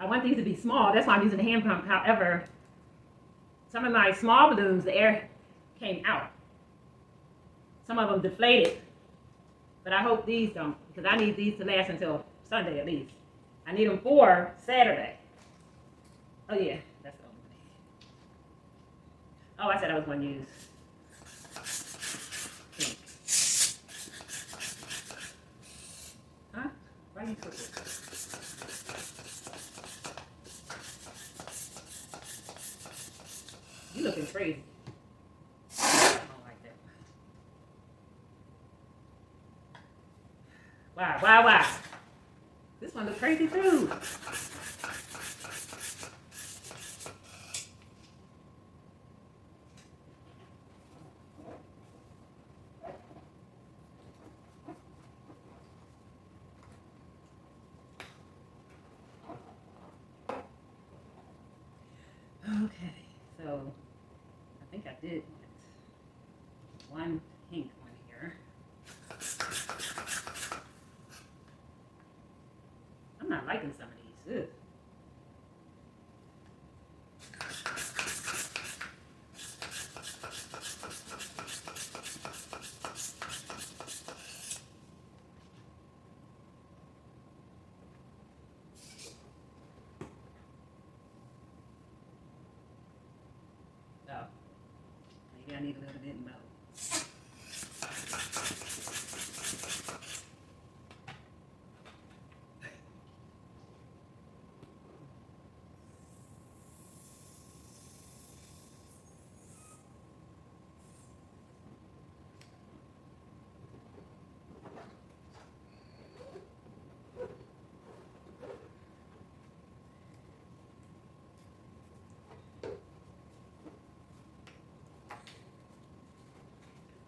I want these to be small. That's why I'm using the hand pump. However, some of my small balloons, the air came out. Some of them deflated. But I hope these don't, because I need these to last until Sunday at least. I need them for Saturday. Oh yeah, that's the only thing. Oh, I said I was going to use pink. Huh? Why are you so good? You looking crazy. I don't like that. Why? This one looks crazy too. Okay, so I think I did one pink one here. I'm not liking some of these. Ugh. Oh, maybe I need a little bit more.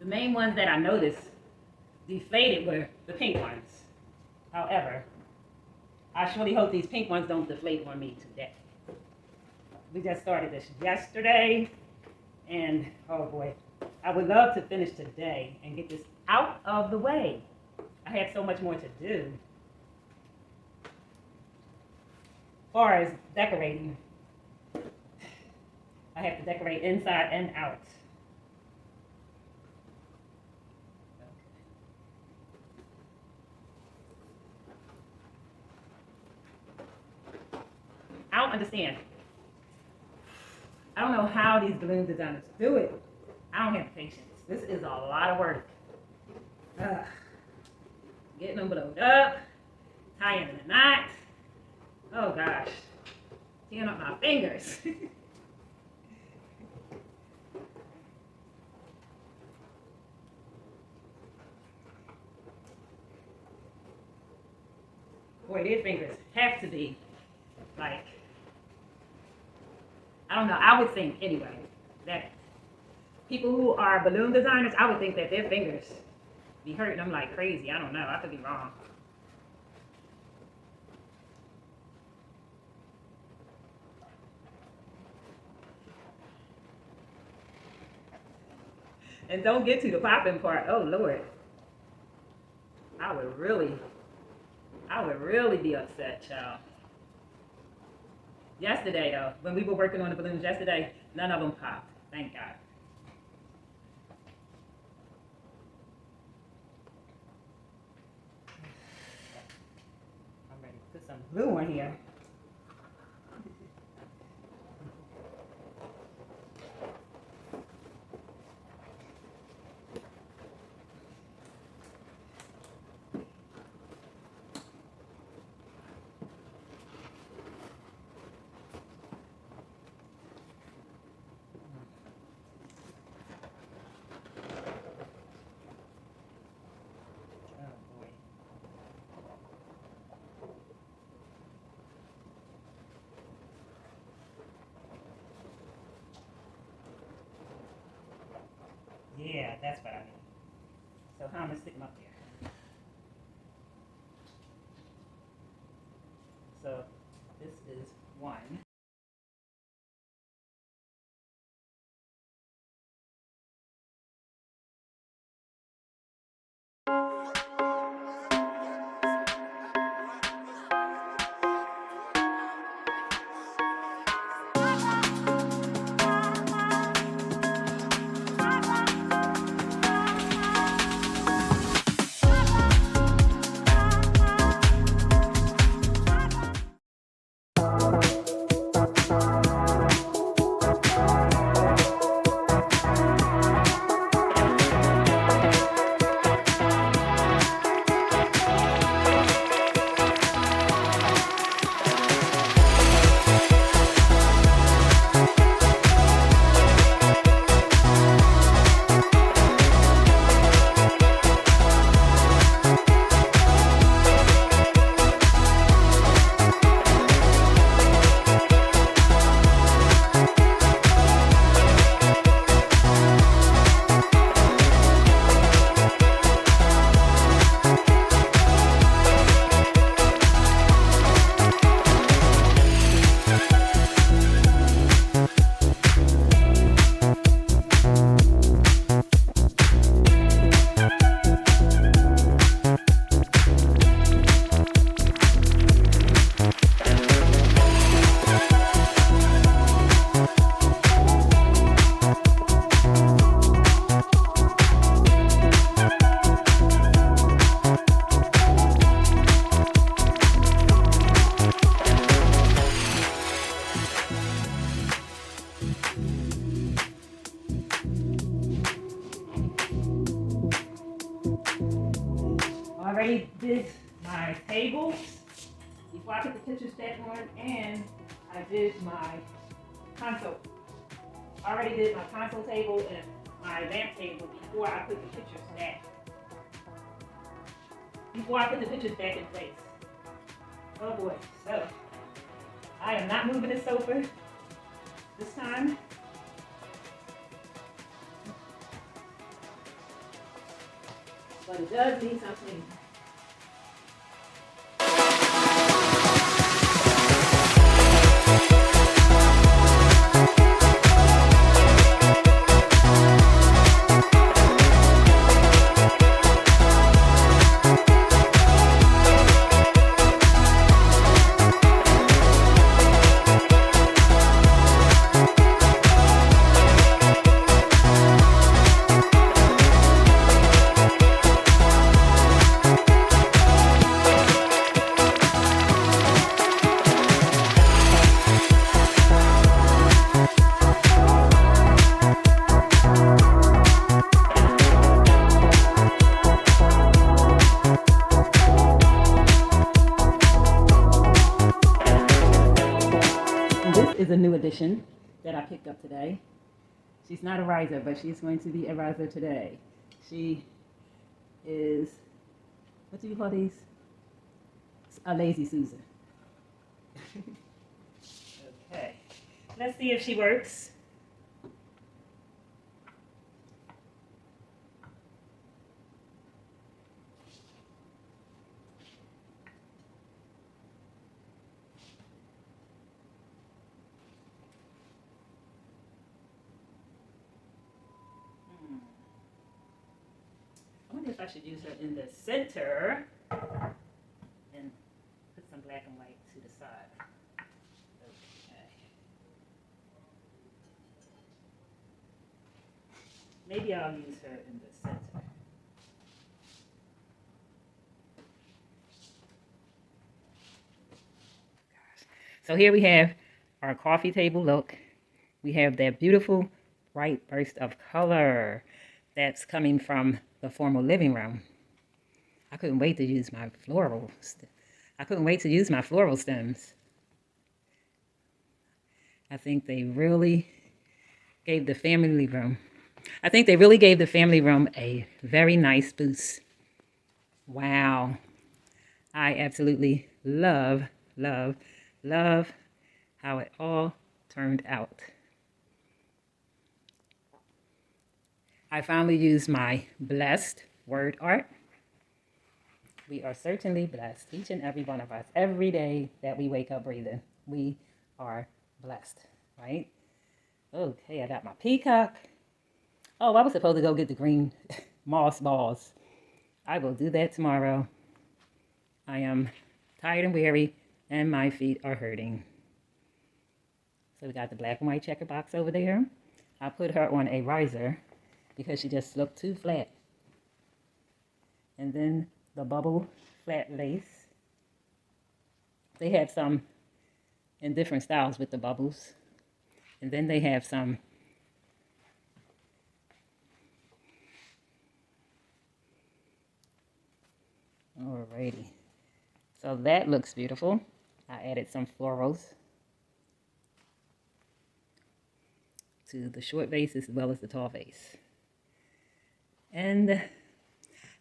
The main ones that I noticed deflated were the pink ones. However, I surely hope these pink ones don't deflate on me today. We just started this yesterday, and oh boy, I would love to finish today and get this out of the way. I have so much more to do. As far as decorating, I have to decorate inside and out. I don't understand. I don't know how these balloon designers do it. I don't have patience. This is a lot of work. Getting them blown up, tying in a knot. Oh gosh, tearing up my fingers. Boy, their fingers have to be like, I don't know, I would think anyway, that people who are balloon designers, I would think that their fingers be hurting them like crazy. I don't know, I could be wrong. And don't get to the popping part. Oh Lord, I would really be upset, child. Yesterday though, when we were working on the balloons yesterday, none of them popped. Thank God. I'm ready to put some glue on here. Yeah, that's what I mean. So how am I gonna stick them up there? So this is one. already did my tables before I put the picture stack on, and I did my console. I already did my console table and my lamp table before I put the picture stack. Before I put the picture stack in place. Oh boy, so I am not moving this sofa this time. But it does need something. Is a new addition that I picked up today. She's not a riser, but she's going to be a riser today. She is, what do you call these? A lazy Susan. Okay, let's see if she works. I wonder if I should use her in the center and put some black and white to the side. Okay. Maybe I'll use her in the center. So here we have our coffee table look. We have that beautiful bright burst of color that's coming from the formal living room. I couldn't wait to use my floral stems. I think they really gave the family room a very nice boost. Wow. I absolutely love how it all turned out. I finally used my blessed word art. We are certainly blessed, each and every one of us. Every day that we wake up breathing, we are blessed, right? Okay, I got my peacock. Oh, I was supposed to go get the green moss balls. I will do that tomorrow. I am tired and weary, and my feet are hurting. So we got the black and white checker box over there. I put her on a riser because she just looked too flat. And then the bubble flat lace. They have some in different styles with the bubbles. And then they have some alrighty. So that looks beautiful. I added some florals to the short vase as well as the tall vase. And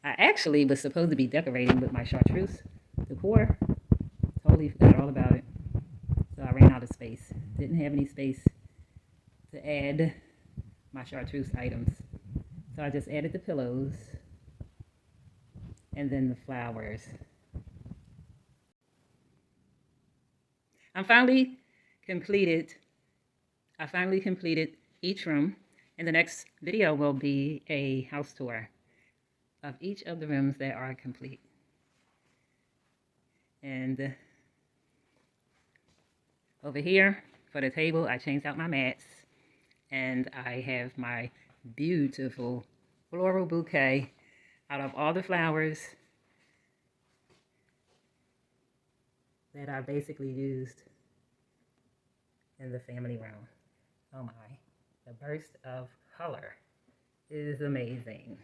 I actually was supposed to be decorating with my chartreuse decor. Totally forgot all about it. So I ran out of space. Didn't have any space to add my chartreuse items. So I just added the pillows and then the flowers. I finally completed each room, and the next video will be a house tour of each of the rooms that are complete. And over here for the table, I changed out my mats, and I have my beautiful floral bouquet out of all the flowers that I basically used in the family room. Oh my, the burst of color is amazing.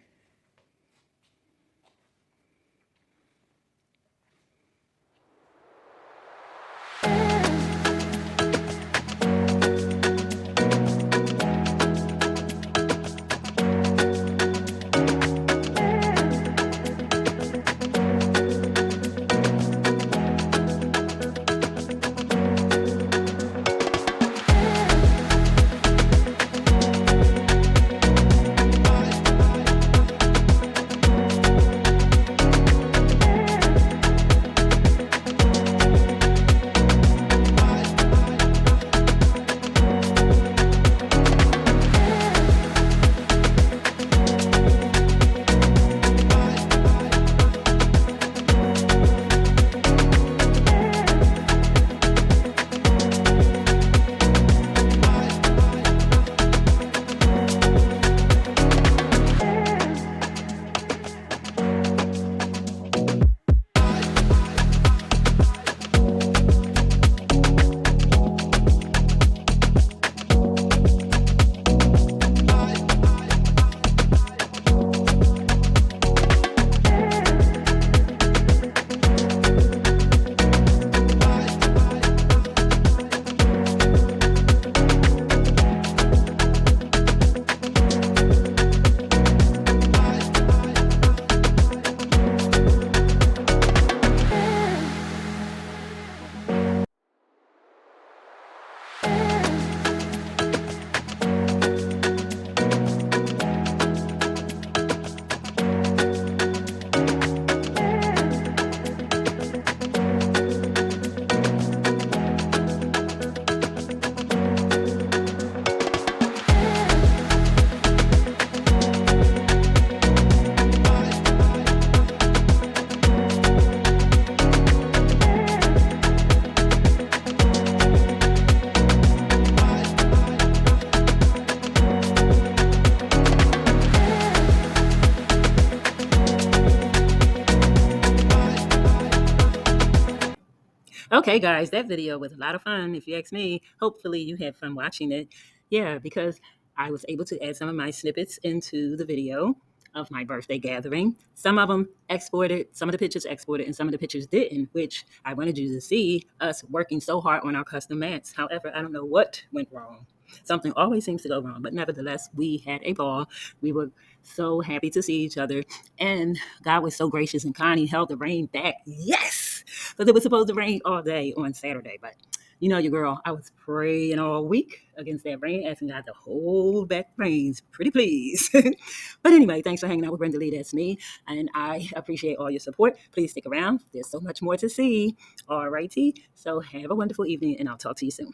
Okay, guys, that video was a lot of fun, if you ask me. Hopefully, you had fun watching it. Yeah, because I was able to add some of my snippets into the video of my birthday gathering. Some of them exported, some of the pictures exported, and some of the pictures didn't, which I wanted you to see us working so hard on our custom mats. However, I don't know what went wrong. Something always seems to go wrong, but nevertheless, we had a ball. We were so happy to see each other, and God was so gracious and kind. He held the rain back. Yes! Because it was supposed to rain all day on Saturday. But you know, your girl, I was praying all week against that rain, asking God to hold back rains. Pretty please. But anyway, thanks for hanging out with Brenda Lee. That's me. And I appreciate all your support. Please stick around. There's so much more to see. All righty. So have a wonderful evening, and I'll talk to you soon.